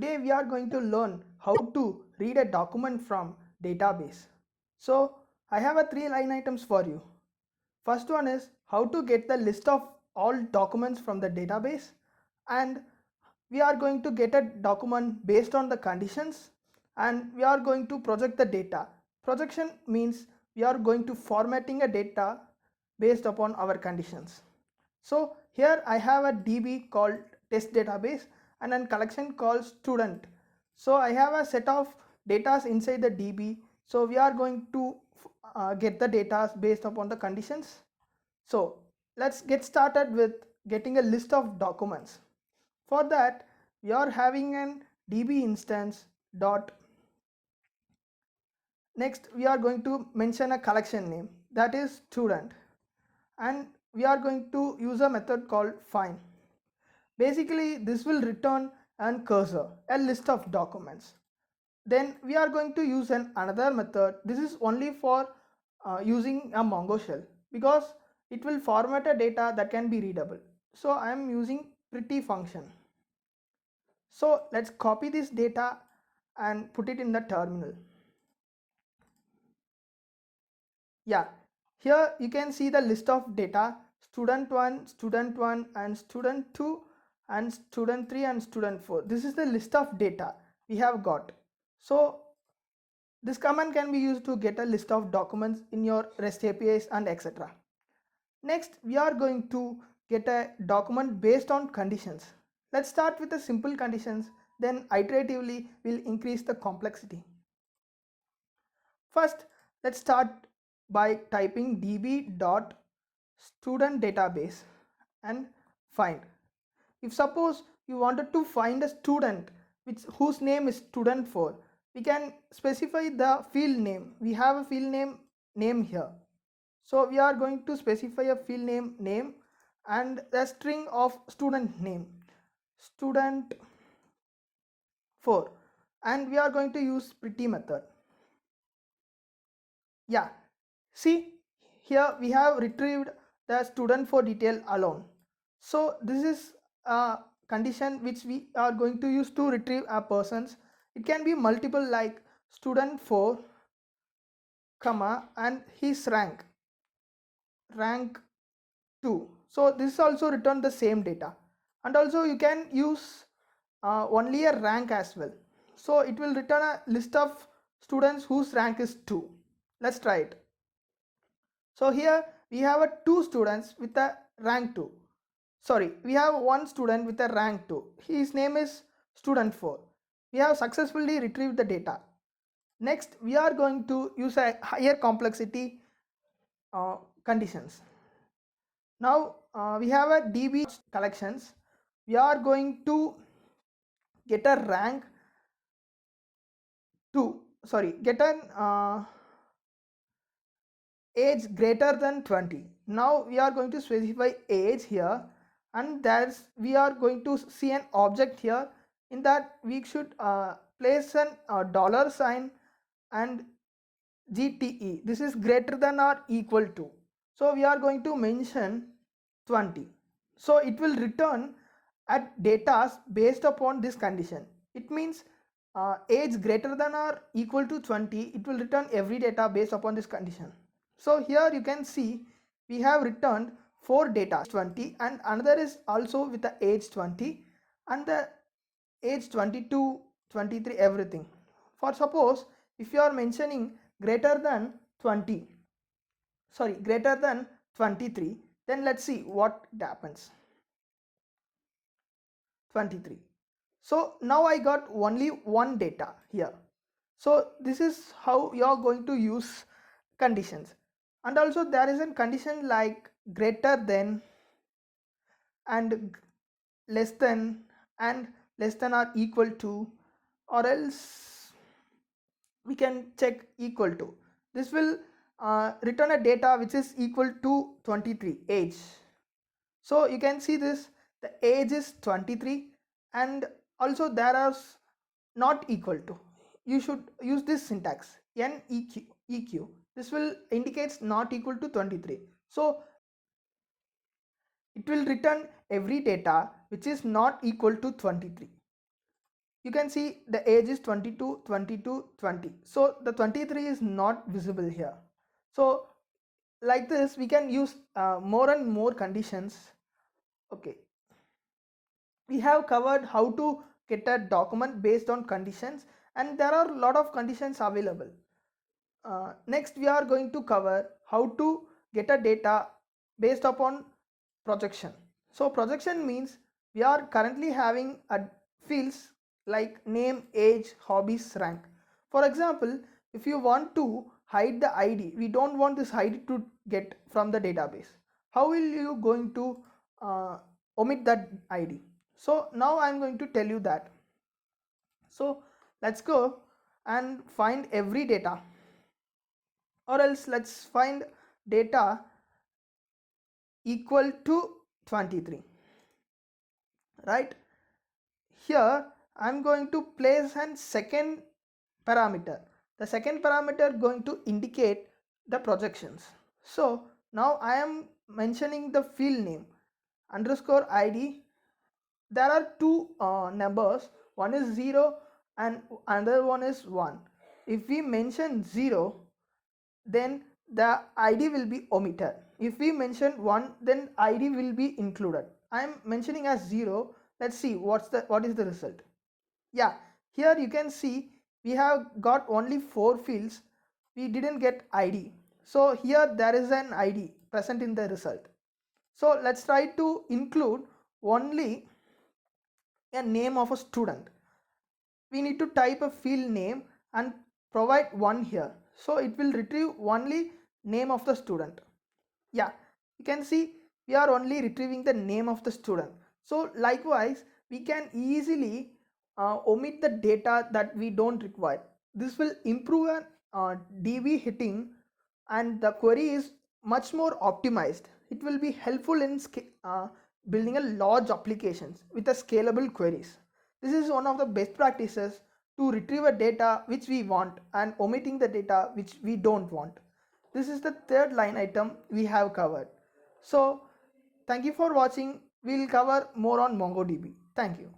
Today we are going to learn how to read a document from database. So I have a 3 line items for you. First one is how to get the list of all documents from the database, and we are going to get a document based on the conditions, and we are going to project the data. Projection means we are going to formatting a data based upon our conditions. So here I have a DB called test database and a collection called student. So I have a set of data inside the DB. So we are going to get the data based upon the conditions. So let's get started with getting a list of documents. For that, we are having an DB instance dot. Next, we are going to mention a collection name, that is student, and we are going to use a method called find. Basically, this will return an cursor, a list of documents. Then we are going to use another method. This is only for using a Mongo shell, because it will format a data that can be readable. So I am using pretty function. So let's copy this data and put it in the terminal. Yeah, here you can see the list of data: student 1, student 1, and student 2, and student 3, and student 4. This is the list of data we have got. So this command can be used to get a list of documents in your REST APIs and etc. Next, we are going to get a document based on conditions. Let's start with the simple conditions, then iteratively we'll increase the complexity. First, let's start by typing db.student database and find. If suppose you wanted to find a student whose name is student 4, we can specify the field name. We have a field name here. So we are going to specify a field name and a string of student name, student 4, and we are going to use pretty method. Yeah, see, here we have retrieved the student for detail alone. So this is a condition which we are going to use to retrieve a person's. It can be multiple, like student 4 comma and his rank 2. So this also return the same data, and also you can use only a rank as well. So it will return a list of students whose rank is 2. Let's try it. So here we have a 2 students with a rank 2. Sorry, we have one student with a rank 2. His name is student 4. We have successfully retrieved the data. Next, we are going to use a higher complexity conditions. Now we have a DB collections. We are going to get a rank 2. Sorry, get an age greater than 20. Now we are going to specify age here, and that's we are going to see an object here. In that we should place an dollar sign and GTE. This is greater than or equal to. So we are going to mention 20. So it will return at data based upon this condition. It means age greater than or equal to 20. It will return every data based upon this condition. So here you can see we have returned 4 data, 20, and another is also with the age 20 and the age 22, 23, everything. For suppose if you are mentioning greater than 20, sorry, greater than 23, then let's see what happens. 23. So now I got only one data here. So this is how you are going to use conditions. And also there is a condition like greater than and less than and less than or equal to, or else we can check equal to. This will return a data which is equal to 23 age. So you can see this, the age is 23, and also there are not equal to. You should use this syntax NEQ. This will indicates not equal to 23. So it will return every data which is not equal to 23. you can see the age is 22, 22, 20. So the 23 is not visible here. So like this we can use more and more conditions. Okay, we have covered how to get a document based on conditions, and there are a lot of conditions available. Next we are going to cover how to get a data based upon projection. So projection means we are currently having a fields like name, age, hobbies, rank. For example, if you want to hide the id, we don't want this id to get from the database. How will you going to omit that id? So now I'm going to tell you that. So let's go and find every data, or else let's find data equal to 23, right? Here I'm going to place an second parameter. The second parameter going to indicate the projections. So now I am mentioning the field name underscore id. There are two numbers, one is 0 and another one is 1. If we mention 0, then the id will be omitted. If we mention 1, then id will be included. I am mentioning as 0. Let's see what is the result. Yeah, here you can see we have got only 4 fields. We didn't get id. So here there is an id present in the result. So let's try to include only a name of a student. We need to type a field name and provide 1 here. So it will retrieve only name of the student. Yeah, you can see we are only retrieving the name of the student. So likewise we can easily omit the data that we don't require. This will improve an db hitting, and the query is much more optimized. It will be helpful in building a large applications with a scalable queries. This is one of the best practices to retrieve a data which we want and omitting the data which we don't want. This is the third line item we have covered. So thank you for watching. We'll cover more on MongoDB. Thank you.